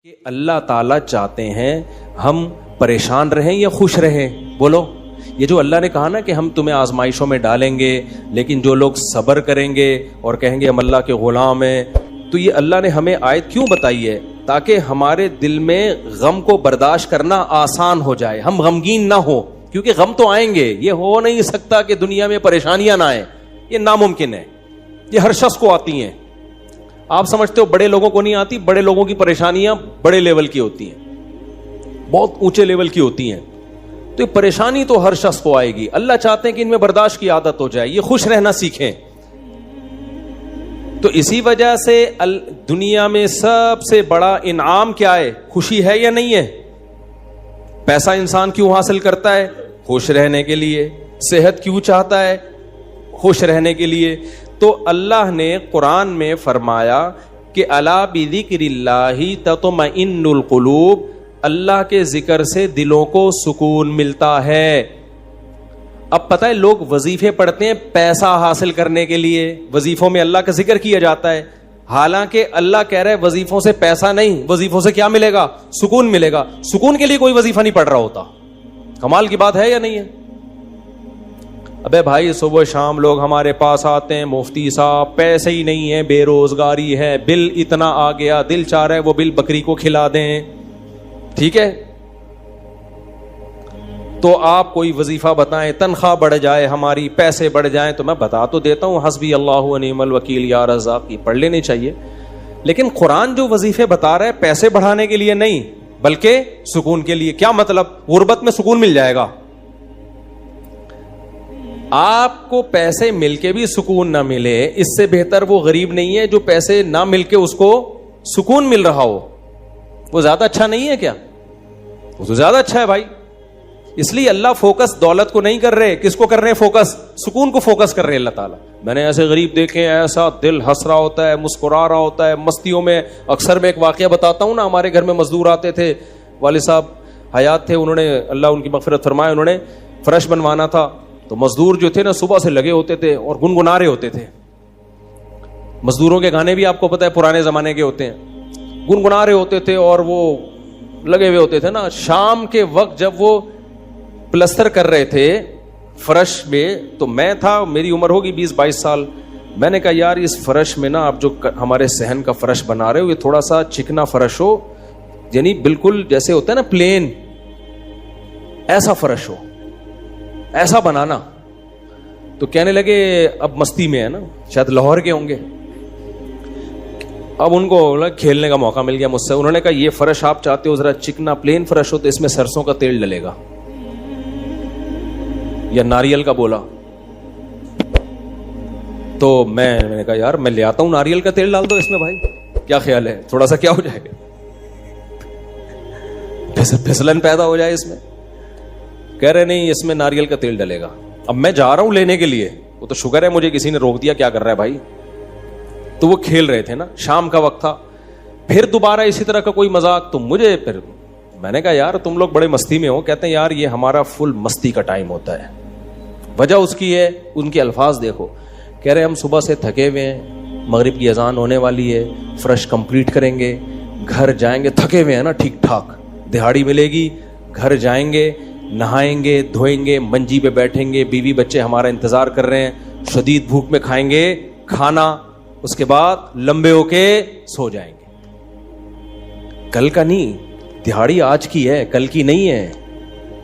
کہ اللہ تعالیٰ چاہتے ہیں ہم پریشان رہیں یا خوش رہیں؟ بولو. یہ جو اللہ نے کہا نا کہ ہم تمہیں آزمائشوں میں ڈالیں گے لیکن جو لوگ صبر کریں گے اور کہیں گے ہم اللہ کے غلام ہیں، تو یہ اللہ نے ہمیں آیت کیوں بتائی ہے؟ تاکہ ہمارے دل میں غم کو برداشت کرنا آسان ہو جائے، ہم غمگین نہ ہو، کیونکہ غم تو آئیں گے. یہ ہو نہیں سکتا کہ دنیا میں پریشانیاں نہ آئیں، یہ ناممکن ہے. یہ ہر شخص کو آتی ہیں. آپ سمجھتے ہو بڑے لوگوں کو نہیں آتی؟ بڑے لوگوں کی پریشانیاں بڑے لیول کی ہوتی ہیں، بہت اونچے لیول کی ہوتی ہیں. تو یہ پریشانی تو ہر شخص کو آئے گی. اللہ چاہتے ہیں کہ ان میں برداشت کی عادت ہو جائے، یہ خوش رہنا سیکھیں. تو اسی وجہ سے دنیا میں سب سے بڑا انعام کیا ہے؟ خوشی ہے یا نہیں ہے؟ پیسہ انسان کیوں حاصل کرتا ہے؟ خوش رہنے کے لیے. صحت کیوں چاہتا ہے؟ خوش رہنے کے لیے. تو اللہ نے قرآن میں فرمایا کہ الا بذکر اللہ تطمئن القلوب، اللہ کے ذکر سے دلوں کو سکون ملتا ہے. اب پتہ ہے لوگ وظیفے پڑھتے ہیں پیسہ حاصل کرنے کے لیے، وظیفوں میں اللہ کا ذکر کیا جاتا ہے، حالانکہ اللہ کہہ رہا ہے وظیفوں سے پیسہ نہیں، وظیفوں سے کیا ملے گا؟ سکون ملے گا. سکون کے لیے کوئی وظیفہ نہیں پڑھ رہا ہوتا. کمال کی بات ہے یا نہیں ہے؟ ابے بھائی صبح شام لوگ ہمارے پاس آتے ہیں، مفتی صاحب پیسے ہی نہیں ہے، بے روزگاری ہے، بل اتنا آ گیا، دل چاہ رہا ہے وہ بل بکری کو کھلا دیں. ٹھیک ہے، تو آپ کوئی وظیفہ بتائیں، تنخواہ بڑھ جائے ہماری، پیسے بڑھ جائیں. تو میں بتا تو دیتا ہوں حسبی اللہ و نعم الوکیل یا رزاق، کی پڑھ لینی چاہیے. لیکن قرآن جو وظیفے بتا رہا ہے پیسے بڑھانے کے لیے نہیں بلکہ سکون کے لیے. کیا مطلب؟ غربت میں سکون مل جائے گا. آپ کو پیسے مل کے بھی سکون نہ ملے، اس سے بہتر وہ غریب نہیں ہے جو پیسے نہ مل کے اس کو سکون مل رہا ہو. وہ زیادہ اچھا نہیں ہے کیا؟ وہ تو زیادہ اچھا ہے بھائی. اس لیے اللہ فوکس دولت کو نہیں کر رہے. کس کو کر رہے ہیں فوکس؟ سکون کو فوکس کر رہے ہیں اللہ تعالیٰ. میں نے ایسے غریب دیکھے ہیں، ایسا دل ہنس رہا ہوتا ہے، مسکرا رہا ہوتا ہے مستیوں میں. اکثر میں ایک واقعہ بتاتا ہوں نا، ہمارے گھر میں مزدور آتے تھے، والد صاحب حیات تھے، انہوں نے اللہ ان کی مغفرت فرمائے، انہوں نے فرش بنوانا تھا. تو مزدور جو تھے نا صبح سے لگے ہوتے تھے اور گنگنا رہے ہوتے تھے. مزدوروں کے گانے بھی آپ کو پتہ ہے پرانے زمانے کے ہوتے ہیں، گنگنا رہے ہوتے تھے اور وہ لگے ہوئے ہوتے تھے نا. شام کے وقت جب وہ پلستر کر رہے تھے فرش میں، تو میں تھا، میری عمر ہوگی 20-22 سال. میں نے کہا یار اس فرش میں نا آپ جو ہمارے صحن کا فرش بنا رہے ہو، یہ تھوڑا سا چکنا فرش ہو، یعنی بالکل جیسے ہوتا ہے نا پلین، ایسا فرش ہو، ایسا بنانا. تو کہنے لگے اب مستی میں ہے نا، شاید لاہور کے ہوں گے. اب ان کو کھیلنے کا موقع مل گیا مجھ سے. انہوں نے کہا یہ فرش آپ چاہتے ہو ذرا چکنا پلین فرش ہو تو اس میں سرسوں کا تیل ڈلے گا یا ناریل کا. بولا تو میں نے کہا یار میں لے آتا ہوں ناریل کا تیل ڈال دو اس میں بھائی، کیا خیال ہے؟ تھوڑا سا کیا ہو جائے گا، پھسلن پیدا ہو جائے اس میں. کہہ رہے نہیں اس میں ناریل کا تیل ڈلے گا. اب میں جا رہا ہوں لینے کے لیے، وہ تو شکر ہے مجھے کسی نے روک دیا، کیا کر رہا ہے بھائی. تو وہ کھیل رہے تھے نا، شام کا وقت تھا. پھر دوبارہ اسی طرح کا کوئی مذاق، تو مجھے پھر میں نے کہا یار تم لوگ بڑے مستی میں ہو. کہتے ہیں یار یہ ہمارا فل مستی کا ٹائم ہوتا ہے. وجہ اس کی ہے، ان کے الفاظ دیکھو. کہہ رہے ہم صبح سے تھکے ہوئے ہیں، مغرب کی اذان ہونے والی ہے، فرش کمپلیٹ کریں گے، گھر جائیں گے، تھکے ہوئے ہیں نا ٹھیک ٹھاک، دہاڑی ملے گی، گھر جائیں گے، نہائیں گے، دھوئیں گے، منجی پہ بیٹھیں گے، بیوی بچے ہمارا انتظار کر رہے ہیں، شدید بھوک میں کھائیں گے کھانا، اس کے بعد لمبے ہو کے سو جائیں گے. کل کا نہیں، دہاڑی آج کی ہے، کل کی نہیں ہے.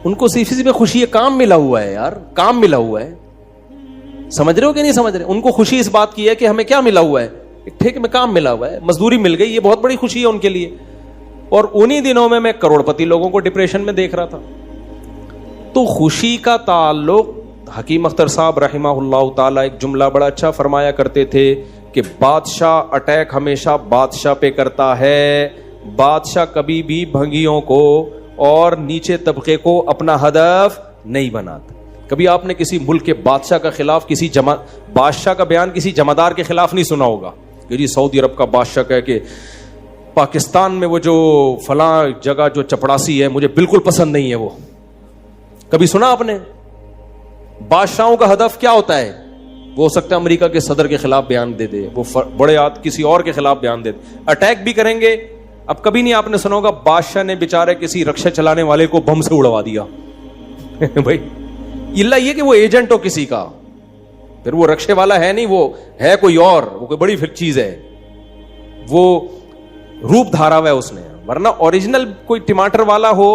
ان کو صرف اسی میں خوشی ہے، کام ملا ہوا ہے یار، کام ملا ہوا ہے. سمجھ رہے ہو کہ نہیں سمجھ رہے؟ ان کو خوشی اس بات کی ہے کہ ہمیں کیا ملا ہوا ہے؟ ایک ٹھیک میں کام ملا ہوا ہے، مزدوری مل گئی، یہ بہت بڑی خوشی ہے ان کے لیے. اور انہی دنوں میں کروڑ پتی لوگوں کو ڈپریشن میں دیکھ رہا تھا. تو خوشی کا تعلق، حکیم اختر صاحب رحمہ اللہ تعالی ایک جملہ بڑا اچھا فرمایا کرتے تھے کہ بادشاہ اٹیک ہمیشہ بادشاہ پہ کرتا ہے، بادشاہ کبھی بھی بھنگیوں کو اور نیچے طبقے کو اپنا ہدف نہیں بناتا. کبھی آپ نے کسی ملک کے بادشاہ کا خلاف کسی بادشاہ کا بیان کسی جمعدار کے خلاف نہیں سنا ہوگا کہ جی سعودی عرب کا بادشاہ کہے کہ پاکستان میں وہ جو فلاں جگہ جو چپڑاسی ہے مجھے بالکل پسند نہیں ہے. وہ کبھی سنا آپ نے؟ بادشاہوں کا ہدف کیا ہوتا ہے؟ وہ ہو سکتا ہے امریکہ کے صدر کے خلاف بیان دے دے، وہ بڑے کسی اور کے خلاف بیان دے دے. اٹیک بھی کریں گے اب کبھی نہیں آپ نے سنا ہوگا بادشاہ نے بیچارے کسی رکشا چلانے والے کو بم سے اڑوا دیا بھائی اللہ یہ کہ وہ ایجنٹ ہو کسی کا, پھر وہ رکشے والا ہے نہیں, وہ ہے کوئی اور, وہ کوئی بڑی چیز ہے, وہ روپ دھارا ہوا ہے اس نے. ورنہ اوریجنل کوئی ٹماٹر والا ہو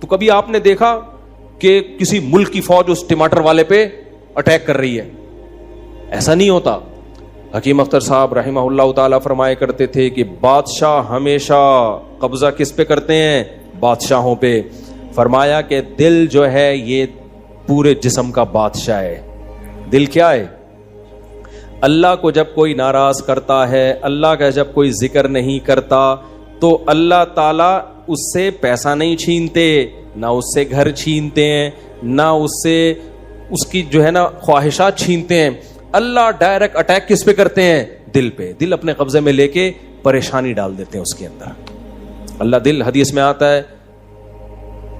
تو کبھی آپ نے دیکھا کہ کسی ملک کی فوج اس ٹماٹر والے پہ اٹیک کر رہی ہے؟ ایسا نہیں ہوتا. حکیم اختر صاحب رحمہ اللہ تعالیٰ فرمایا کرتے تھے کہ بادشاہ ہمیشہ قبضہ کس پہ کرتے ہیں؟ بادشاہوں پہ. فرمایا کہ دل جو ہے یہ پورے جسم کا بادشاہ ہے. دل کیا ہے؟ اللہ کو جب کوئی ناراض کرتا ہے, اللہ کا جب کوئی ذکر نہیں کرتا, تو اللہ تعالیٰ اس سے پیسہ نہیں چھینتے, نہ اس سے گھر چھینتے ہیں, نہ اس سے اس کی جو ہے نا خواہشات چھینتے ہیں. اللہ ڈائریکٹ اٹیک کس پہ کرتے ہیں؟ دل پہ. دل اپنے قبضے میں لے کے پریشانی ڈال دیتے ہیں اس کے اندر. اللہ دل, حدیث میں آتا ہے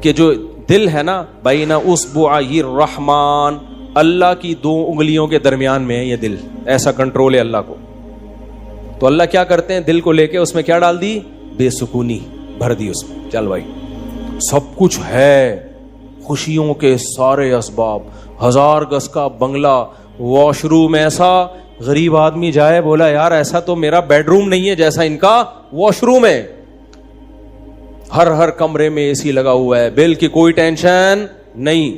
کہ جو دل ہے نا بین اصبعی الرحمن, اللہ کی 2 انگلیوں کے درمیان میں ہے یہ دل. ایسا کنٹرول ہے اللہ کو. تو اللہ کیا کرتے ہیں؟ دل کو لے کے اس میں کیا ڈال دی؟ بے سکونی بھر دی اس میں. چل بھائی سب کچھ ہے, خوشیوں کے سارے اسباب, 1000 گز کا بنگلہ, واش روم ایسا, غریب آدمی جائے بولا یار ایسا تو میرا بیڈ روم نہیں ہے جیسا ان کا واش روم ہے. ہر کمرے میں اے سی لگا ہوا ہے, بل کی کوئی ٹینشن نہیں,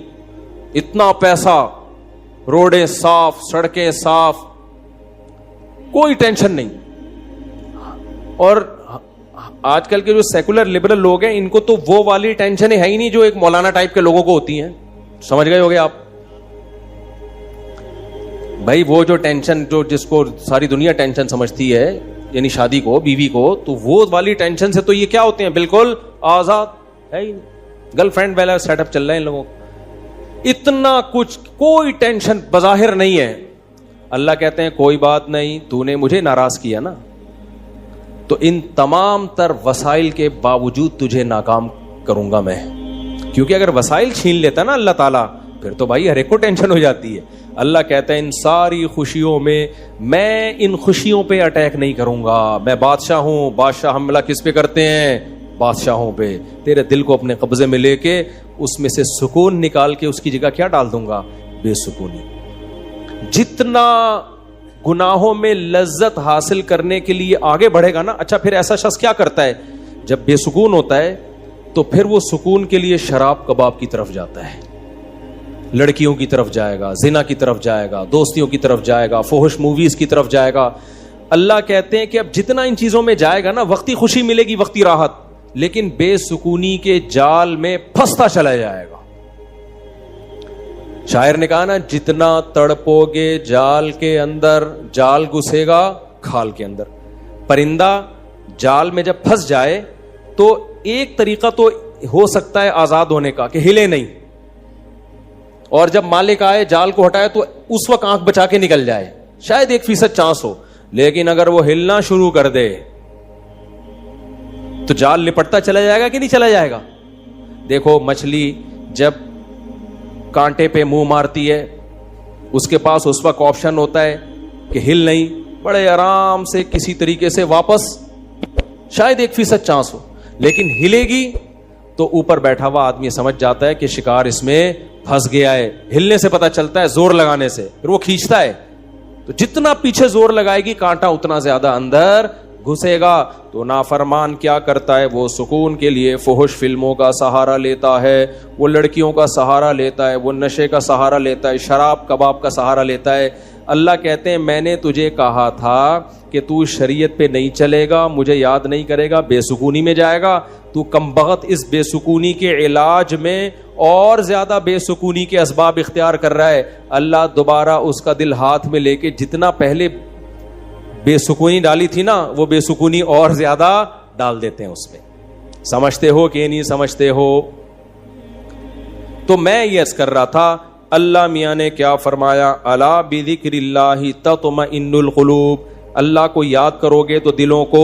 اتنا پیسہ, روڈیں صاف, سڑکیں صاف, کوئی ٹینشن نہیں. اور آج کل کے جو سیکولر لبرل لوگ ہیں ان کو تو وہ والی ٹینشن ہے ہی نہیں جو ایک مولانا ٹائپ کے لوگوں کو ہوتی ہیں. سمجھ گئے ہوگے آپ بھائی؟ وہ جو ٹینشن جو جس کو ساری دنیا ٹینشن سمجھتی ہے, یعنی شادی کو, بیوی کو, تو وہ والی ٹینشن سے تو یہ کیا ہوتے ہیں؟ بالکل آزاد ہے ہی نہیں. گرل فرینڈ والا سیٹ اپ چل رہا ہے ان لوگوں کو, اتنا کچھ, کوئی ٹینشن بظاہر نہیں ہے. اللہ کہتے ہیں کوئی بات نہیں, تو نے مجھے ناراض کیا نا, تو ان تمام تر وسائل کے باوجود تجھے ناکام کروں گا میں. کیونکہ اگر وسائل چھین لیتا نا اللہ تعالیٰ, پھر تو بھائی ہر ایک کو ٹینشن ہو جاتی ہے. اللہ کہتا ہے ان ساری خوشیوں میں ان خوشیوں پہ اٹیک نہیں کروں گا. میں بادشاہ ہوں. بادشاہ حملہ کس پہ کرتے ہیں؟ بادشاہوں پہ. تیرے دل کو اپنے قبضے میں لے کے اس میں سے سکون نکال کے اس کی جگہ کیا ڈال دوں گا؟ بے سکونی. جتنا گناہوں میں لذت حاصل کرنے کے لیے آگے بڑھے گا نا, اچھا پھر ایسا شخص کیا کرتا ہے جب بے سکون ہوتا ہے؟ تو پھر وہ سکون کے لیے شراب کباب کی طرف جاتا ہے, لڑکیوں کی طرف جائے گا, زنا کی طرف جائے گا, دوستیوں کی طرف جائے گا, فحش موویز کی طرف جائے گا. اللہ کہتے ہیں کہ اب جتنا ان چیزوں میں جائے گا نا, وقتی خوشی ملے گی, وقتی راحت, لیکن بے سکونی کے جال میں پھنستا چلا جائے گا. شاعر نے کہا نا, جتنا تڑپو گے جال کے اندر, جال گھسے گا کھال کے اندر. پرندہ جال میں جب پھنس جائے تو ایک طریقہ تو ہو سکتا ہے آزاد ہونے کا کہ ہلے نہیں, اور جب مالک آئے جال کو ہٹائے تو اس وقت آنکھ بچا کے نکل جائے, شاید 1% چانس ہو. لیکن اگر وہ ہلنا شروع کر دے تو جال لپٹتا چلا جائے گا کہ نہیں چلا جائے گا؟ دیکھو مچھلی جب کانٹے پہ منہ مارتی ہے, اس کے پاس اس وقت آپشن ہوتا ہے کہ ہل نہیں, بڑے آرام سے کسی طریقے سے واپس, شاید 1% چانس ہو, لیکن ہلے گی تو اوپر بیٹھا ہوا آدمی سمجھ جاتا ہے کہ شکار اس میں پھنس گیا ہے. ہلنے سے پتہ چلتا ہے, زور لگانے سے, پھر وہ کھینچتا ہے. تو جتنا پیچھے زور لگائے گی کانٹا اتنا زیادہ اندر گھسے گا. تو نافرمان کیا کرتا ہے؟ وہ سکون کے لیے فحش فلموں کا سہارا لیتا ہے, وہ لڑکیوں کا سہارا لیتا ہے, وہ نشے کا سہارا لیتا ہے, شراب کباب کا سہارا لیتا ہے. اللہ کہتے ہیں میں نے تجھے کہا تھا کہ تو شریعت پہ نہیں چلے گا, مجھے یاد نہیں کرے گا, بے سکونی میں جائے گا. تو کمبخت اس بے سکونی کے علاج میں اور زیادہ بے سکونی کے اسباب اختیار کر رہا ہے. اللہ دوبارہ اس کا دل ہاتھ میں لے کے جتنا پہلے بے سکونی ڈالی تھی نا, وہ بے سکونی اور زیادہ ڈال دیتے ہیں اس میں. سمجھتے ہو کہ نہیں سمجھتے ہو؟ تو میں یہ عرض کر رہا تھا, اللہ میاں نے کیا فرمایا؟ الا بذکر اللہ تطمئن القلوب. اللہ کو یاد کرو گے تو دلوں کو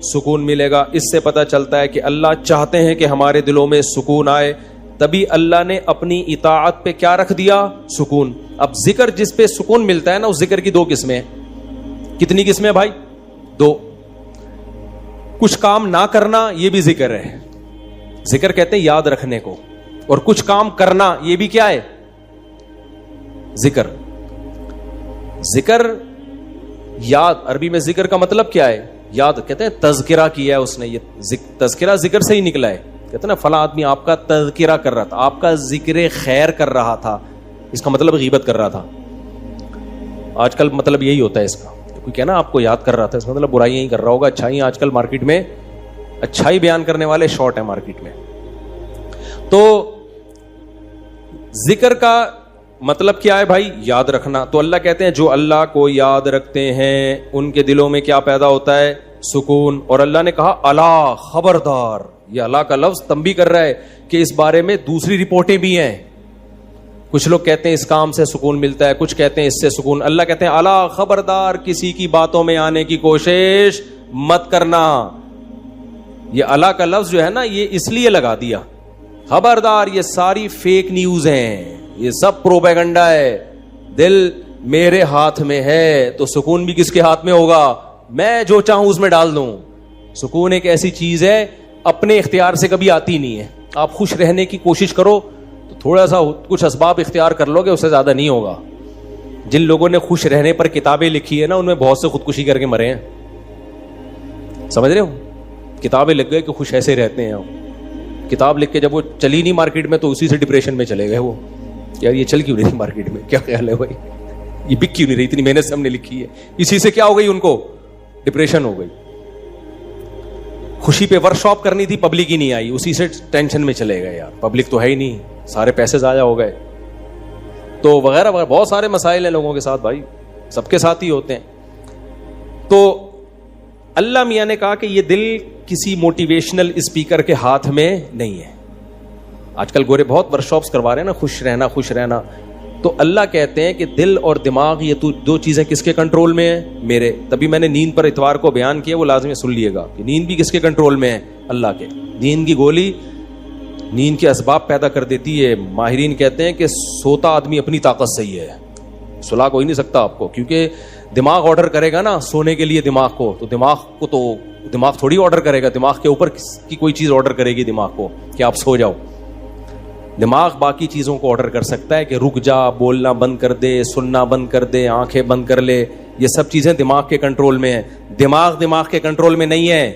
سکون ملے گا. اس سے پتہ چلتا ہے کہ اللہ چاہتے ہیں کہ ہمارے دلوں میں سکون آئے, تبھی اللہ نے اپنی اطاعت پہ کیا رکھ دیا؟ سکون. اب ذکر جس پہ سکون ملتا ہے نا, اس ذکر کی 2 قسمیں ہیں. کتنی قسمیں بھائی؟ 2. کچھ کام نہ کرنا یہ بھی ذکر ہے. ذکر کہتے ہیں یاد رکھنے کو, اور کچھ کام کرنا یہ بھی کیا ہے؟ ذکر. ذکر یاد, عربی میں ذکر کا مطلب کیا ہے؟ یاد. کہتے ہیں تذکرہ کیا ہے اس نے, یہ تذکرہ ذکر سے ہی نکلا ہے. کہتے ہیں نا فلاں آدمی آپ کا تذکرہ کر رہا تھا, آپ کا ذکر خیر کر رہا تھا, اس کا مطلب غیبت کر رہا تھا. آج کل مطلب یہی ہوتا ہے اس کا, کوئی کہنا آپ کو یاد کر رہا تھا, اس کا مطلب برائیاں ہی کر رہا ہوگا. اچھائی آج کل مارکیٹ میں اچھائی بیان کرنے والے شارٹ ہیں مارکیٹ میں. تو ذکر کا مطلب کیا ہے بھائی؟ یاد رکھنا. تو اللہ کہتے ہیں جو اللہ کو یاد رکھتے ہیں ان کے دلوں میں کیا پیدا ہوتا ہے؟ سکون. اور اللہ نے کہا الا, خبردار. یہ اللہ کا لفظ تنبیہ کر رہا ہے کہ اس بارے میں دوسری رپورٹیں بھی ہیں. کچھ لوگ کہتے ہیں اس کام سے سکون ملتا ہے, کچھ کہتے ہیں اس سے سکون. اللہ کہتے ہیں الا, خبردار, کسی کی باتوں میں آنے کی کوشش مت کرنا. یہ اللہ کا لفظ جو ہے نا, یہ اس لیے لگا دیا, خبردار, یہ ساری فیک نیوز ہیں, یہ سب پروپیگنڈا ہے. دل میرے ہاتھ میں ہے تو سکون بھی کس کے ہاتھ میں ہوگا؟ میں جو چاہوں اس میں ڈال دوں. سکون ایک ایسی چیز ہے اپنے اختیار سے کبھی آتی نہیں ہے. آپ خوش رہنے کی کوشش کرو تو تھوڑا سا کچھ اسباب اختیار کر لو گے, اس سے زیادہ نہیں ہوگا. جن لوگوں نے خوش رہنے پر کتابیں لکھی ہے نا, ان میں بہت سے خودکشی کر کے مرے ہیں. سمجھ رہے ہو؟ کتابیں لکھ گئے کہ خوش ایسے رہتے ہیں. کتاب لکھ کے جب وہ چلی نہیں مارکیٹ میں تو اسی سے ڈپریشن میں چلے گئے. وہ یار یہ چل کیوں نہیں مارکیٹ میں, کیا خیال ہے بھائی, یہ بک کیوں نہیں رہی, اتنی محنت سے ہم نے لکھی ہے. اسی سے کیا ہو گئی, ان کو ڈپریشن ہو گئی. خوشی پہ ورک شاپ کرنی تھی, پبلک ہی نہیں آئی, اسی سے ٹینشن میں چلے گئے. یار پبلک تو ہے ہی نہیں, سارے پیسے ضائع ہو گئے. تو وغیرہ وغیرہ بہت سارے مسائل ہیں لوگوں کے ساتھ بھائی, سب کے ساتھ ہی ہوتے ہیں. تو اللہ میاں نے کہا کہ یہ دل کسی موٹیویشنل اسپیکر کے ہاتھ میں نہیں ہے. آج کل گورے بہت ورک شاپس کروا رہے ہیں نا, خوش رہنا خوش رہنا. تو اللہ کہتے ہیں کہ دل اور دماغ یہ دو چیزیں کس کے کنٹرول میں ہیں؟ میرے. تبھی میں نے نیند پر اتوار کو بیان کیا, وہ لازمی سن لیے گا کہ نیند بھی کس کے کنٹرول میں ہے؟ اللہ کے. نیند کی گولی نیند کے اسباب پیدا کر دیتی ہے. ماہرین کہتے ہیں کہ سوتا آدمی اپنی طاقت سے ہی ہے, سلا کوئی نہیں سکتا آپ کو, کیونکہ دماغ آرڈر کرے گا نا سونے کے لیے دماغ کو, تو دماغ تھوڑی آرڈر کرے گا, دماغ کے اوپر کی کوئی چیز آرڈر کرے گی دماغ کو کہ آپ سو جاؤ. دماغ باقی چیزوں کو آرڈر کر سکتا ہے کہ رک جا, بولنا بند کر دے, سننا بند کر دے, آنکھیں بند کر لے. یہ سب چیزیں دماغ کے کنٹرول میں ہیں. دماغ کے کنٹرول میں نہیں ہے.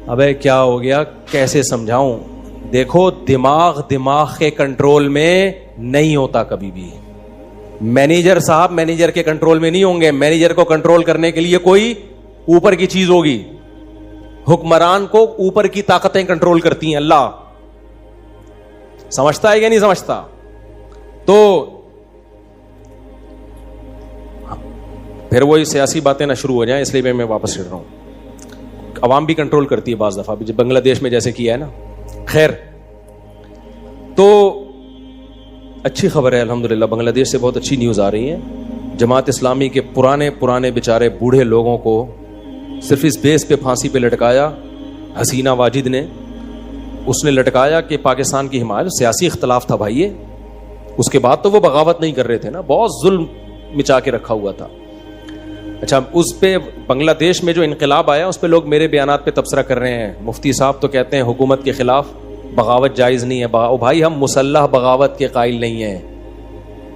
ابے کیا ہو گیا, کیسے سمجھاؤں؟ دیکھو دماغ کے کنٹرول میں نہیں ہوتا کبھی بھی. مینیجر صاحب مینیجر کے کنٹرول میں نہیں ہوں گے. مینیجر کو کنٹرول کرنے کے لیے کوئی اوپر کی چیز ہوگی. حکمران کو اوپر کی طاقتیں کنٹرول کرتی ہیں. اللہ سمجھتا ہے یا نہیں سمجھتا؟ تو پھر وہی سیاسی باتیں نہ شروع ہو جائیں, اس لیے میں واپس چڑھ رہا ہوں. عوام بھی کنٹرول کرتی ہے بعض دفعہ, بنگلہ دیش میں جیسے کیا ہے نا. خیر, تو اچھی خبر ہے الحمدللہ, بنگلہ دیش سے بہت اچھی نیوز آ رہی ہے. جماعت اسلامی کے پرانے بیچارے بوڑھے لوگوں کو صرف اس بیس پہ پھانسی پہ لٹکایا حسینہ واجد نے. اس نے لٹکایا کہ پاکستان کی حمایت, سیاسی اختلاف تھا بھائی. اس کے بعد تو وہ بغاوت نہیں کر رہے تھے نا, بہت ظلم مچا کے رکھا ہوا تھا. اچھا, اس پہ بنگلہ دیش میں جو انقلاب آیا اس پہ لوگ میرے بیانات پہ تبصرہ کر رہے ہیں. مفتی صاحب تو کہتے ہیں حکومت کے خلاف بغاوت جائز نہیں ہے. بھائی ہم مسلح بغاوت کے قائل نہیں ہیں.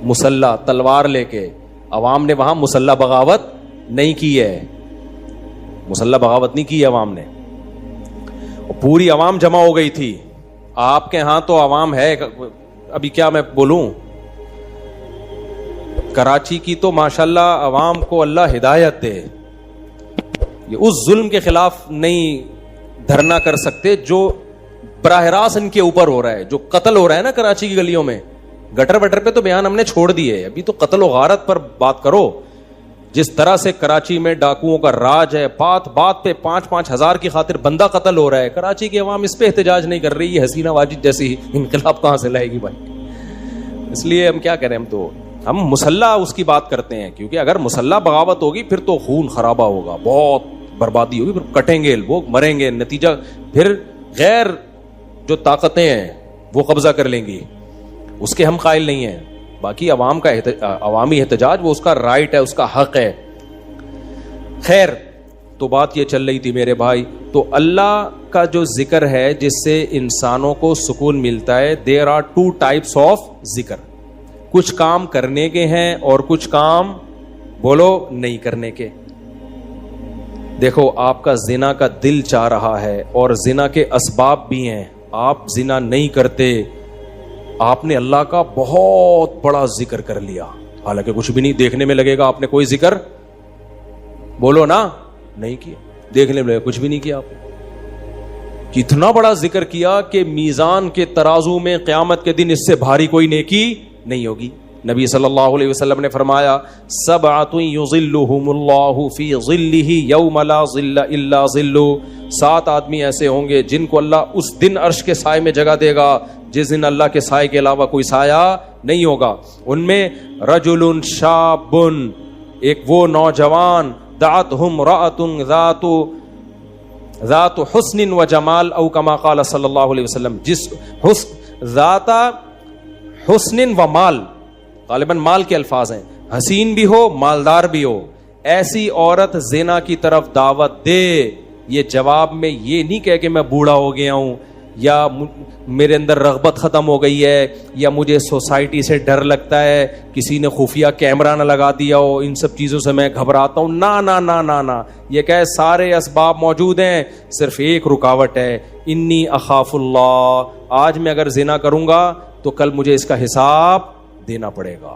مسلح تلوار لے کے عوام نے وہاں مسلح بغاوت نہیں کی ہے. مسلح بغاوت نہیں کی ہے عوام نے. پوری عوام جمع ہو گئی تھی. آپ کے ہاں تو عوام ہے, ابھی کیا میں بولوں, کراچی کی تو ماشاءاللہ عوام کو اللہ ہدایت دے. یہ اس ظلم کے خلاف نہیں دھرنا کر سکتے جو براہ راست ان کے اوپر ہو رہا ہے, جو قتل ہو رہا ہے نا کراچی کی گلیوں میں. گٹر وٹر پہ تو بیان ہم نے چھوڑ دیے, ابھی تو قتل و غارت پر بات کرو. جس طرح سے کراچی میں ڈاکوؤں کا راج ہے, بات پہ 5-5 ہزار کی خاطر بندہ قتل ہو رہا ہے. کراچی کی عوام اس پہ احتجاج نہیں کر رہی. یہ حسینہ واجد جیسی انقلاب کہاں سے لائے گی بھائی؟ اس لیے ہم کیا کریں, ہم مسلح اس کی بات کرتے ہیں, کیونکہ اگر مسلح بغاوت ہوگی پھر تو خون خرابہ ہوگا, بہت بربادی ہوگی, پھر کٹیں گے لوگ, مریں گے. نتیجہ پھر غیر جو طاقتیں ہیں وہ قبضہ کر لیں گی. اس کے ہم قائل نہیں ہیں. باقی عوام کا عوامی احتجاج وہ اس کا رائٹ ہے, اس کا حق ہے. خیر, تو بات یہ چل رہی تھی میرے بھائی, تو اللہ کا جو ذکر ہے جس سے انسانوں کو سکون ملتا ہے, دیر آر 2 ٹائپس آف ذکر. کچھ کام کرنے کے ہیں اور کچھ کام بولو نہیں کرنے کے. دیکھو آپ کا زنا کا دل چاہ رہا ہے اور زنا کے اسباب بھی ہیں, آپ زنا نہیں کرتے, آپ نے اللہ کا بہت بڑا ذکر کر لیا, حالانکہ کچھ بھی نہیں, دیکھنے میں لگے گا آپ نے کوئی ذکر بولو نا نہیں کیا, دیکھنے میں لگے کچھ بھی نہیں کیا آپ نے. کتنا بڑا ذکر کیا کہ میزان کے ترازو میں قیامت کے دن اس سے بھاری کوئی نیکی نہیں ہوگی. نبی صلی اللہ علیہ وسلم نے فرمایا, سبعۃ یظلھم اللہ فی ظلہ یوم لا ظل الا ظلہ, 7 آدمی ایسے ہوں گے جن کو اللہ اس دن عرش کے سائے میں جگہ دے گا جس دن اللہ کے سائے کے علاوہ کوئی سایہ نہیں ہوگا. ان میں رجل شاب, ایک وہ نوجوان, دعتہ امرأۃ ذات حسن و جمال, او کما قال صلی اللہ علیہ وسلم, جس ذات حسن و مال, غالباً مال کے الفاظ ہیں, حسین بھی ہو مالدار بھی ہو, ایسی عورت زنا کی طرف دعوت دے. یہ جواب میں یہ نہیں کہے کہ میں بوڑھا ہو گیا ہوں, یا میرے اندر رغبت ختم ہو گئی ہے, یا مجھے سوسائٹی سے ڈر لگتا ہے, کسی نے خفیہ کیمرہ نہ لگا دیا ہو, ان سب چیزوں سے میں گھبراتا ہوں. نا نا نا نا نا, یہ کہے سارے اسباب موجود ہیں, صرف ایک رکاوٹ ہے, انی اخاف اللہ, آج میں اگر زنا کروں گا تو کل مجھے اس کا حساب دینا پڑے گا,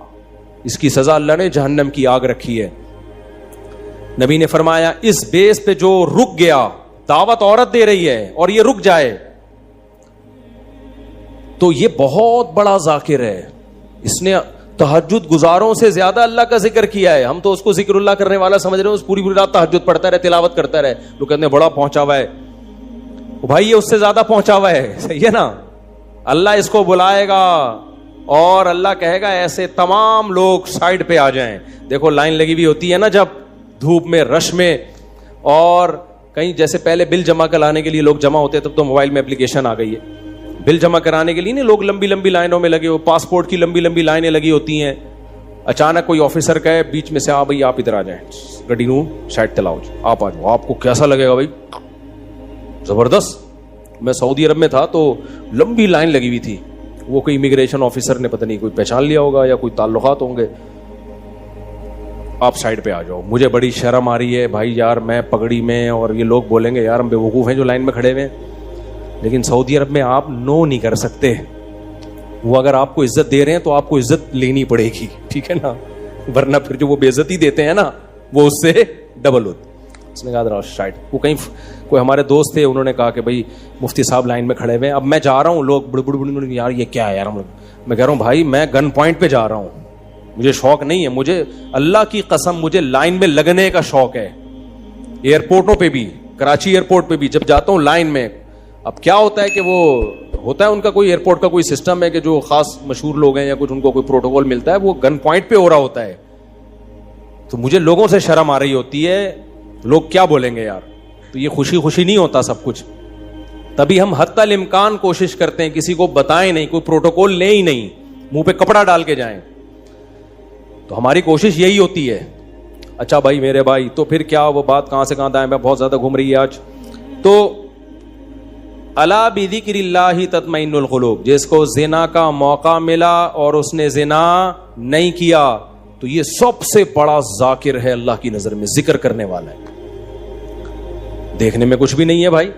اس کی سزا اللہ نے جہنم کی آگ رکھی ہے. نبی نے فرمایا اس بیس پہ جو رک گیا, دعوت عورت دے رہی ہے اور یہ رک جائے تو یہ بہت بڑا ذاکر ہے, اس نے تہجد گزاروں سے زیادہ اللہ کا ذکر کیا ہے. ہم تو اس کو ذکر اللہ کرنے والا سمجھ رہے ہیں, اس پوری رات تہجد پڑھتا رہے, تلاوت کرتا رہے, لوگ کہتے ہیں بڑا پہنچا ہوا ہے. بھائی یہ اس سے زیادہ پہنچا ہوا ہے, صحیح ہے نا. اللہ اس کو بلائے گا اور اللہ کہے گا ایسے تمام لوگ سائڈ پہ آ جائیں. دیکھو لائن لگی ہوئی ہوتی ہے نا جب دھوپ میں, رش میں, اور کہیں جیسے پہلے بل جمع کرانے کے لیے لوگ جمع ہوتے, تب تو موبائل میں اپلیکیشن آ گئی ہے, بل جمع کرانے کے لیے نہیں لوگ لمبی لمبی لائنوں میں لگے ہو, پاسپورٹ کی لمبی لمبی لائنیں لگی ہوتی ہیں. اچانک کوئی آفیسر کہے بیچ میں سے, بھائی آپ ادھر آ جائیں, گڈی نو سائڈ چلاؤ, آپ آ جاؤ. آپ کو کیسا لگے گا بھائی؟ زبردست. میں سعودی عرب میں تھا تو لمبی لائن لگی ہوئی تھی, وہ کوئی امیگریشن آفیسر نے پتہ نہیں کوئی پہچان لیا ہوگا یا کوئی تعلقات ہوں گے, آپ سائڈ پہ آ جاؤ. مجھے بڑی شرم آ رہی ہے بھائی یار, میں پگڑی میں, اور یہ لوگ بولیں گے یار ہم بے وقوف ہیں جو لائن میں کھڑے ہوئے ہیں, لیکن سعودی عرب میں آپ نو نہیں کر سکتے. وہ اگر آپ کو عزت دے رہے ہیں تو آپ کو عزت لینی پڑے گی, ٹھیک ہے نا, ورنہ پھر جو وہ بے عزتی دیتے ہیں نا وہ اس سے ڈبل ہوتی. اس نے کہا سائڈ. وہ کہیں کوئی ہمارے دوست تھے, انہوں نے کہا کہ بھائی مفتی صاحب لائن میں کھڑے ہوئے ہیں, اب میں جا رہا ہوں, لوگ بڑ بڑ بڑ یار یہ کیا ہے یار, میں کہہ رہا ہوں بھائی میں گن پوائنٹ پہ جا رہا ہوں, مجھے شوق نہیں ہے, مجھے اللہ کی قسم مجھے لائن میں لگنے کا شوق ہے. ایئرپورٹوں پہ بھی, کراچی ایئرپورٹ پہ بھی جب جاتا ہوں لائن میں, اب کیا ہوتا ہے کہ وہ ہوتا ہے ان کا کوئی ایئرپورٹ کا کوئی سسٹم ہے کہ جو خاص مشہور لوگ ہیں یا کچھ ان کو کوئی پروٹوکول ملتا ہے, وہ گن پوائنٹ پہ ہو رہا ہوتا ہے, تو مجھے لوگوں سے شرم آ رہی ہوتی ہے, لوگ کیا بولیں گے یار. تو یہ خوشی خوشی نہیں ہوتا سب کچھ, تبھی ہم حتی الامکان کوشش کرتے ہیں کسی کو بتائیں نہیں, کوئی پروٹوکول لیں ہی نہیں, منہ پہ کپڑا ڈال کے جائیں. تو ہماری کوشش یہی ہوتی ہے. اچھا بھائی میرے بھائی, تو پھر کیا وہ بات کہاں سے کہاں دائیں میں بہت زیادہ گھوم رہی ہے آج. تو الا بذکر اللہ تطمئن القلوب, جس کو زنا کا موقع ملا اور اس نے زنا نہیں کیا تو یہ سب سے بڑا ذاکر ہے اللہ کی نظر میں, ذکر کرنے والا ہے. دیکھنے میں کچھ بھی نہیں ہے بھائی.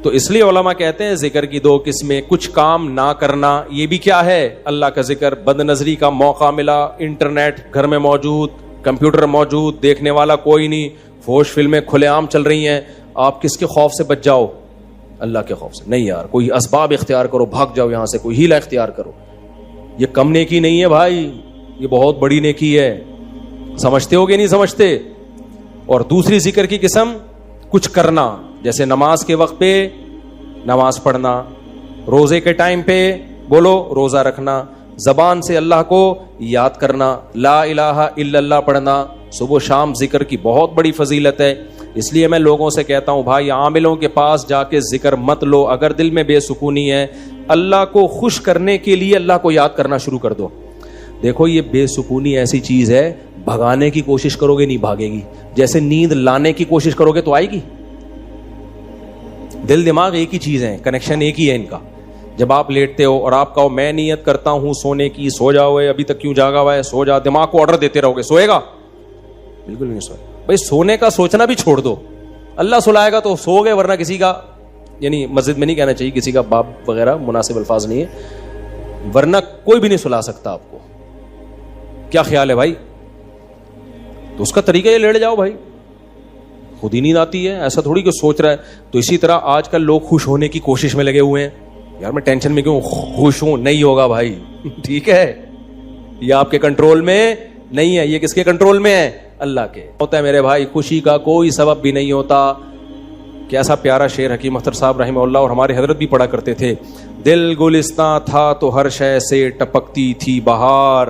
تو اس لیے علماء کہتے ہیں ذکر کی 2 قسمیں, کچھ کام نہ کرنا, یہ بھی کیا ہے اللہ کا ذکر. بد نظری کا موقع ملا, انٹرنیٹ گھر میں موجود, کمپیوٹر موجود, دیکھنے والا کوئی نہیں, فوش فلمیں کھلے عام چل رہی ہیں, آپ کس کے خوف سے بچ جاؤ؟ اللہ کے خوف سے. نہیں یار, کوئی اسباب اختیار کرو, بھاگ جاؤ یہاں سے, کوئی ہیلا اختیار کرو. یہ کم نیکی نہیں ہے بھائی, یہ بہت بڑی نیکی ہے. سمجھتے ہو گے نہیں سمجھتے؟ اور دوسری ذکر کی قسم کچھ کرنا, جیسے نماز کے وقت پہ نماز پڑھنا, روزے کے ٹائم پہ بولو روزہ رکھنا, زبان سے اللہ کو یاد کرنا, لا الہ الا اللہ پڑھنا. صبح شام ذکر کی بہت بڑی فضیلت ہے. اس لیے میں لوگوں سے کہتا ہوں بھائی عاملوں کے پاس جا کے ذکر مت لو. اگر دل میں بے سکونی ہے, اللہ کو خوش کرنے کے لیے اللہ کو یاد کرنا شروع کر دو. دیکھو یہ بے سکونی ایسی چیز ہے, بھگانے کی کوشش کرو گے نہیں بھاگے گی, جیسے نیند لانے کی کوشش کرو گے تو آئے گی. دل دماغ ایک ہی چیز ہے, کنیکشن ایک ہی ہے ان کا. جب آپ لیٹتے ہو اور آپ کہو میں نیت کرتا ہوں سونے کی, سو جاؤ, ابھی تک کیوں جاگا ہوا ہے, سو جا, دماغ کو آرڈر دیتے رہو گے, سوئے گا؟ بالکل نہیں سوئے گا. بھائی سونے کا سوچنا بھی چھوڑ دو, اللہ سلائے گا تو سو گئے, ورنہ کسی کا, یعنی مسجد میں نہیں کہنا چاہیے, کسی کا باپ وغیرہ مناسب الفاظ نہیں ہے, ورنہ کوئی بھی نہیں سلا سکتا آپ کو. کیا خیال ہے بھائی؟ تو اس کا طریقہ یہ لیٹ جاؤ بھائی, خود ہی نیند آتی ہے, ایسا تھوڑی کہ سوچ رہا ہے. تو اسی طرح آج کل لوگ خوش ہونے کی کوشش میں لگے ہوئے ہیں, یار میں ٹینشن میں کیوں خوش ہوں, نہیں ہوگا بھائی. ٹھیک ہے, یہ آپ کے کنٹرول میں نہیں ہے, یہ کس کے کنٹرول میں ہے؟ اللہ کے. ہوتا ہے میرے بھائی, خوشی کا کوئی سبب بھی نہیں ہوتا. کیسا پیارا شعر حکیم اختر صاحب رحمہ اللہ اور ہمارے حضرت بھی پڑھا کرتے تھے. دل گلستاں تھا تو ہر شے سے ٹپکتی تھی بہار,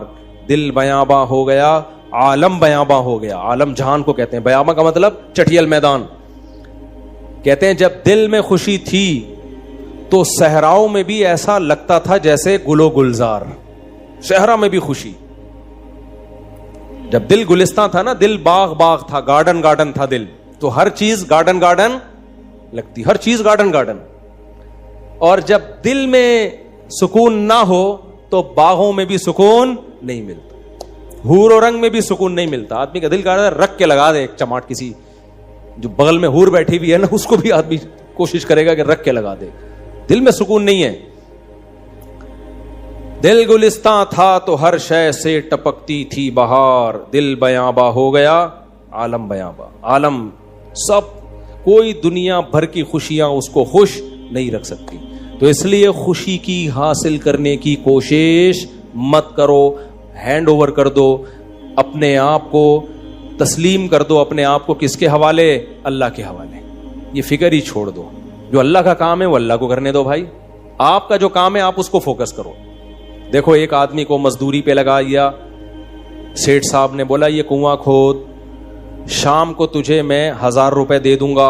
دل بیاباں ہو گیا عالم بیاباں ہو گیا. عالم جہان کو کہتے ہیں, بیاباں کا مطلب چٹیل میدان. کہتے ہیں جب دل میں خوشی تھی تو صحراؤں میں بھی ایسا لگتا تھا جیسے گل و گلزار. صحرا میں بھی خوشی. جب دل گلستان تھا نا, دل باغ باغ تھا, گارڈن گارڈن تھا دل, تو ہر چیز گارڈن گارڈن لگتی, ہر چیز گارڈن گارڈن. اور جب دل میں سکون نہ ہو تو باغوں میں بھی سکون نہیں ملتا, حور و رنگ میں بھی سکون نہیں ملتا. آدمی کا دل کہہ رہا ہے رکھ کے لگا دے ایک چماٹ, کسی جو بغل میں حور بیٹھی ہوئی ہے نا اس کو بھی آدمی کوشش کرے گا کہ رکھ کے لگا دے. دل میں سکون نہیں ہے. دل گلستان تھا تو ہر شے سے ٹپکتی تھی بہار, دل بیاباں ہو گیا عالم بیاباں. عالم سب, کوئی دنیا بھر کی خوشیاں اس کو خوش نہیں رکھ سکتی. تو اس لیے خوشی کی حاصل کرنے کی کوشش مت کرو, ہینڈ اوور کر دو اپنے آپ کو, تسلیم کر دو اپنے آپ کو. کس کے حوالے؟ اللہ کے حوالے. یہ فکر ہی چھوڑ دو, جو اللہ کا کام ہے وہ اللہ کو کرنے دو بھائی. آپ کا جو کام ہے آپ اس کو فوکس کرو. دیکھو ایک آدمی کو مزدوری پہ لگا دیا, سیٹھ صاحب نے بولا یہ کنواں کھود, شام کو تجھے میں 1000 روپے دے دوں گا.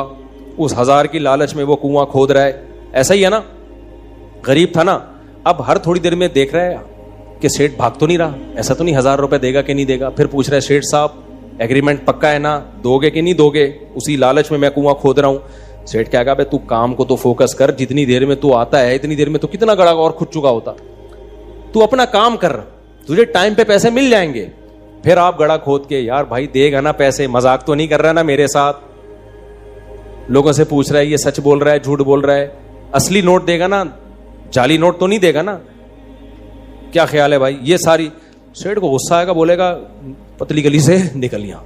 اس 1000 کی لالچ میں وہ کنواں کھود رہا ہے. ایسا ہی ہے نا, غریب تھا نا, اب ہر تھوڑی دیر میں دیکھ رہا ہے کہ سیٹھ بھاگ تو نہیں رہا, ایسا تو نہیں 1000 روپے دے گا کہ نہیں دے گا. پھر پوچھ رہا ہے سیٹھ صاحب ایگریمنٹ پکا ہے نا, دو گے کہ نہیں دو گے؟ اسی لالچ میں کنواں کھود رہا ہوں. سیٹھ کیا کہا بھائی تو کام کو تو فوکس کر, جتنی دیر میں تو آتا ہے اتنی دیر میں تو کتنا گڑا اور کھد چکا ہوتا. تو اپنا کام کر, تجھے ٹائم پہ پیسے مل جائیں گے. پھر آپ گڑا کھود کے, یار بھائی دے گا نا پیسے, مذاق تو نہیں کر رہا نا میرے ساتھ. لوگوں سے پوچھ رہا ہے یہ سچ بول رہا ہے جھوٹ بول رہا ہے, اصلی نوٹ دے گا نا, جعلی نوٹ تو نہیں دے گا نا. کیا خیال ہے بھائی؟ یہ ساری سیٹھ کو غصہ آئے گا, بولے گا پتلی گلی سے نکل یہاں,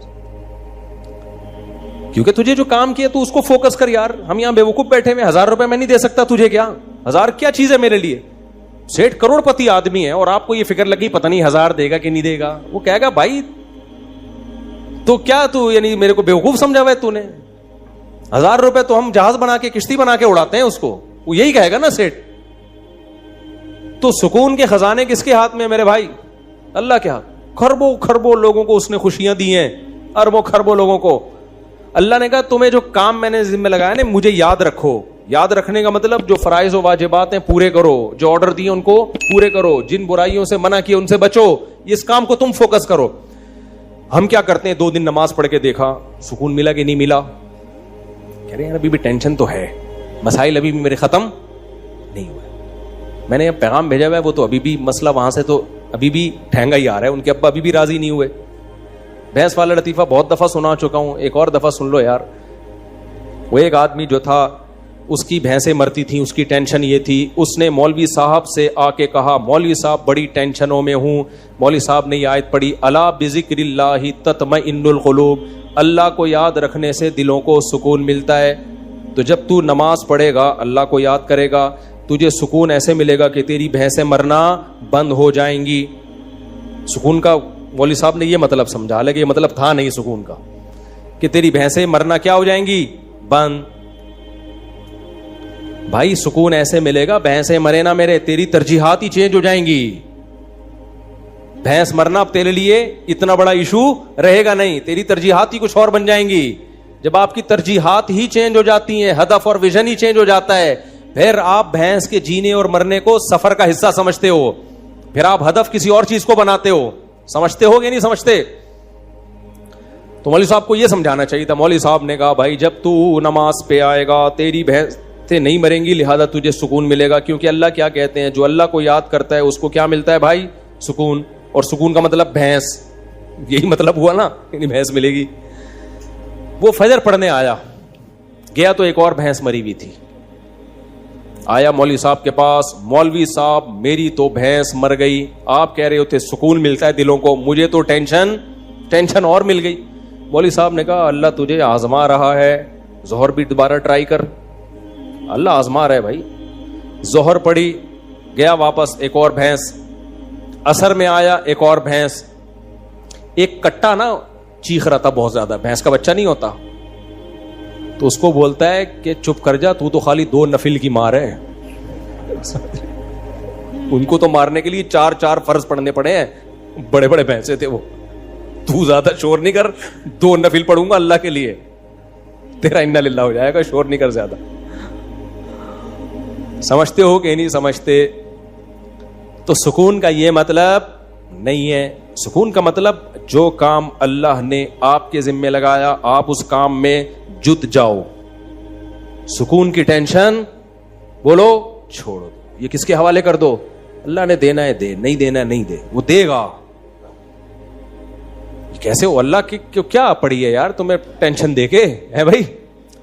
کیونکہ تجھے جو کام کیا تو اس کو فوکس کر. یار ہم یہاں بیوقوف بیٹھے ہوئے, 1000 روپے میں نہیں دے سکتا تجھے, کیا 1000 کیا چیز ہے میرے لیے؟ سیٹھ کروڑ پتی آدمی ہے اور آپ کو یہ فکر لگی پتہ نہیں 1000 دے گا کہ نہیں دے گا. وہ کہے گا بھائی تو کیا تو یعنی میرے کو بیوقوف سمجھا ہوا ہے تو نے؟ 1000 روپے تو ہم جہاز بنا کے کشتی بنا کے اڑاتے ہیں اس کو, وہ یہی کہے گا نا سیٹھ. تو سکون کے خزانے کس کے ہاتھ میں میرے بھائی؟ اللہ کے ہاتھ. خربوں خربوں لوگوں کو اس نے خوشیاں دی ہیں, اربوں خربوں لوگوں کو. اللہ نے کہا تمہیں جو کام میں نے ذمہ لگایا نا مجھے یاد رکھو. یاد رکھنے کا مطلب جو فرائض و واجبات ہیں پورے کرو, جو آرڈر دیے ان کو پورے کرو, جن برائیوں سے منع کیا ان سے بچو. اس کام کو تم فوکس کرو. ہم کیا کرتے ہیں, 2 دن نماز پڑھ کے دیکھا سکون ملا کہ نہیں ملا, کہہ رہے ہیں ابھی بھی ٹینشن تو ہے, مسائل ابھی بھی میرے ختم نہیں ہوئے. میں نے پیغام بھیجا ہوا ہے, وہ تو ابھی بھی مسئلہ وہاں سے تو ابھی بھی ٹھہنگا ہی آ رہا ہے, ان کے ابا ابھی بھی راضی نہیں ہوئے. بحث والا لطیفہ بہت دفعہ سنا چکا ہوں, ایک اور دفعہ سن لو یار. وہ ایک آدمی جو تھا اس کی بھینسیں مرتی تھیں, اس کی ٹینشن یہ تھی, اس نے مولوی صاحب سے آ کے کہا مولوی صاحب بڑی ٹینشنوں میں ہوں. مولوی صاحب نے یہ آیت پڑھی الا بذکر اللہ تطمئن القلوب, اللہ کو یاد رکھنے سے دلوں کو سکون ملتا ہے. تو جب تو نماز پڑھے گا اللہ کو یاد کرے گا, تجھے سکون ایسے ملے گا کہ تیری بھینسیں مرنا بند ہو جائیں گی. سکون کا مولوی صاحب نے یہ مطلب سمجھا, حالانکہ یہ مطلب تھا نہیں سکون کا, کہ تیری بھینسیں مرنا کیا ہو جائیں گی, بند. بھائی سکون ایسے ملے گا, بھینسیں مرے نہ میرے, تیری ترجیحات ہی چینج ہو جائیں گی. بھینس مرنا اب تیرے لیے اتنا بڑا ایشو رہے گا نہیں, تیری ترجیحات ہی کچھ اور بن جائیں گی. جب آپ کی ترجیحات ہی چینج ہو جاتی ہیں, ہدف اور ویژن ہی چینج ہو جاتا ہے, پھر آپ بھینس کے جینے اور مرنے کو سفر کا حصہ سمجھتے ہو, پھر آپ ہدف کسی اور چیز کو بناتے ہو. سمجھتے ہو کہ نہیں سمجھتے؟ تو مولوی صاحب کو یہ سمجھانا چاہیے تھا. مولوی صاحب نے کہا بھائی جب تو نماز پہ آئے گا تیری بھینسیں نہیں مریں گی, لہذا تجھے سکون ملے گا, کیونکہ اللہ کیا کہتے ہیں, جو اللہ کو یاد کرتا ہے اس کو کیا ملتا ہے بھائی, سکون. اور سکون کا مطلب بھینس, یہی مطلب ہوا نا, یعنی بھینس ملے گی. وہ فجر پڑھنے آیا, گیا تو ایک اور بھینس مری ہوئی تھی. آیا مولوی صاحب کے پاس, مولوی صاحب میری تو بھینس مر گئی, آپ کہہ رہے ہوتے سکون ملتا ہے دلوں کو, مجھے تو ٹینشن اور مل گئی. مولوی صاحب نے کہا اللہ تجھے آزما رہا ہے, ظہر بھی دوبارہ ٹرائی کر, اللہ آزما رہا ہے بھائی. ظہر پڑھی, گیا واپس, ایک اور بھینس. عصر میں آیا, ایک اور بھینس. ایک کٹا نا چیخ رہا تھا بہت زیادہ, بھینس کا بچہ نہیں ہوتا, تو اس کو بولتا ہے کہ چپ کر جا, تو خالی 2 نفل کی مار ہے. ان کو تو مارنے کے لیے 4 فرض پڑھنے پڑے ہیں, بڑے بڑے بھینسے تھے وہ. تو زیادہ شور نہیں کر, 2 نفل پڑھوں گا اللہ کے لیے, تیرا انا للہ ہو جائے گا, شور نہیں کر زیادہ. سمجھتے ہو کہ نہیں سمجھتے؟ تو سکون کا یہ مطلب نہیں ہے. سکون کا مطلب جو کام اللہ نے آپ کے ذمہ لگایا آپ اس کام میں جت جاؤ. سکون کی ٹینشن بولو چھوڑو, یہ کس کے حوالے کر دو, اللہ نے دینا ہے دے, نہیں دینا ہے نہیں دے, وہ دے گا. کیسے ہو, اللہ کی کیا پڑی ہے یار تمہیں ٹینشن دے کے ہے بھائی.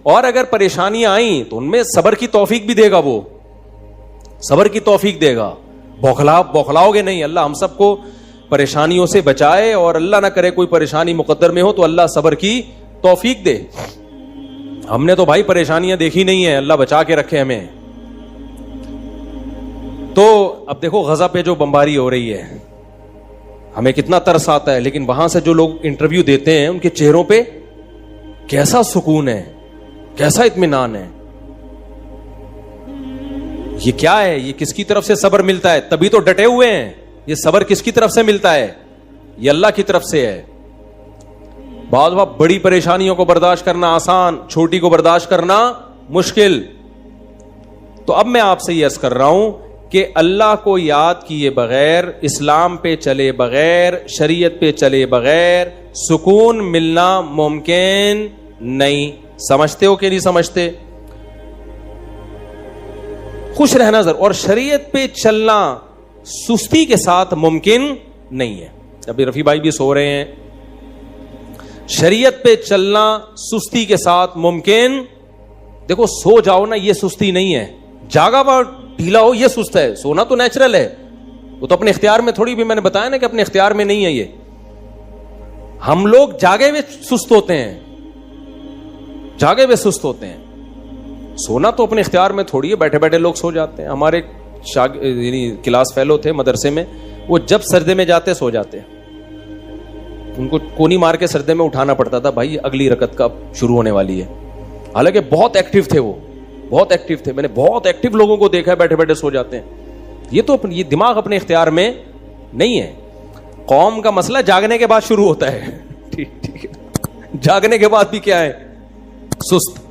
اور اگر پریشانیاں آئیں تو ان میں صبر کی توفیق بھی دے گا, وہ صبر کی توفیق دے گا. بوکھلاؤ گے نہیں. اللہ ہم سب کو پریشانیوں سے بچائے, اور اللہ نہ کرے کوئی پریشانی مقدر میں ہو تو اللہ صبر کی توفیق دے. ہم نے تو بھائی پریشانیاں دیکھی نہیں ہیں, اللہ بچا کے رکھے ہمیں. تو اب دیکھو غزہ پہ جو بمباری ہو رہی ہے, ہمیں کتنا ترس آتا ہے, لیکن وہاں سے جو لوگ انٹرویو دیتے ہیں ان کے چہروں پہ کیسا سکون ہے, کیسا اطمینان ہے. یہ کیا ہے, یہ کس کی طرف سے صبر ملتا ہے؟ تبھی تو ڈٹے ہوئے ہیں. یہ صبر کس کی طرف سے ملتا ہے؟ یہ اللہ کی طرف سے ہے. بعض وقت بڑی پریشانیوں کو برداشت کرنا آسان, چھوٹی کو برداشت کرنا مشکل. تو اب میں آپ سے یہ عرض کر رہا ہوں کہ اللہ کو یاد کیے بغیر, اسلام پہ چلے بغیر, شریعت پہ چلے بغیر سکون ملنا ممکن نہیں. سمجھتے ہو کہ نہیں سمجھتے؟ خوش رہنا ضرور, اور شریعت پہ چلنا سستی کے ساتھ ممکن نہیں ہے. ابھی رفیع بھائی بھی سو رہے ہیں. شریعت پہ چلنا سستی کے ساتھ ممکن, دیکھو سو جاؤ نا یہ سستی نہیں ہے, جاگا ہوا ڈھیلا ہو یہ سست ہے. سونا تو نیچرل ہے, وہ تو اپنے اختیار میں تھوڑی, بھی میں نے بتایا نا کہ اپنے اختیار میں نہیں ہے. یہ ہم لوگ جاگے ہوئے سست ہوتے ہیں, جاگے ہوئے سست ہوتے ہیں. سونا تو اپنے اختیار میں تھوڑی ہے, بیٹھے بیٹھے لوگ سو جاتے ہیں. ہمارے یعنی کلاس فیلو تھے مدرسے میں, وہ جب سجدے میں جاتے سو جاتے, ان کو کونی مار کے سجدے میں اٹھانا پڑتا تھا, بھائی اگلی رکعت کا شروع ہونے والی ہے. حالانکہ بہت ایکٹیو تھے وہ, بہت ایکٹیو تھے. میں نے بہت ایکٹیو لوگوں کو دیکھا ہے بیٹھے بیٹھے سو جاتے ہیں. یہ تو یہ دماغ اپنے اختیار میں نہیں ہے. قوم کا مسئلہ جاگنے کے بعد شروع ہوتا ہے. ٹھیک ہے, جاگنے کے بعد بھی کیا ہے, سست.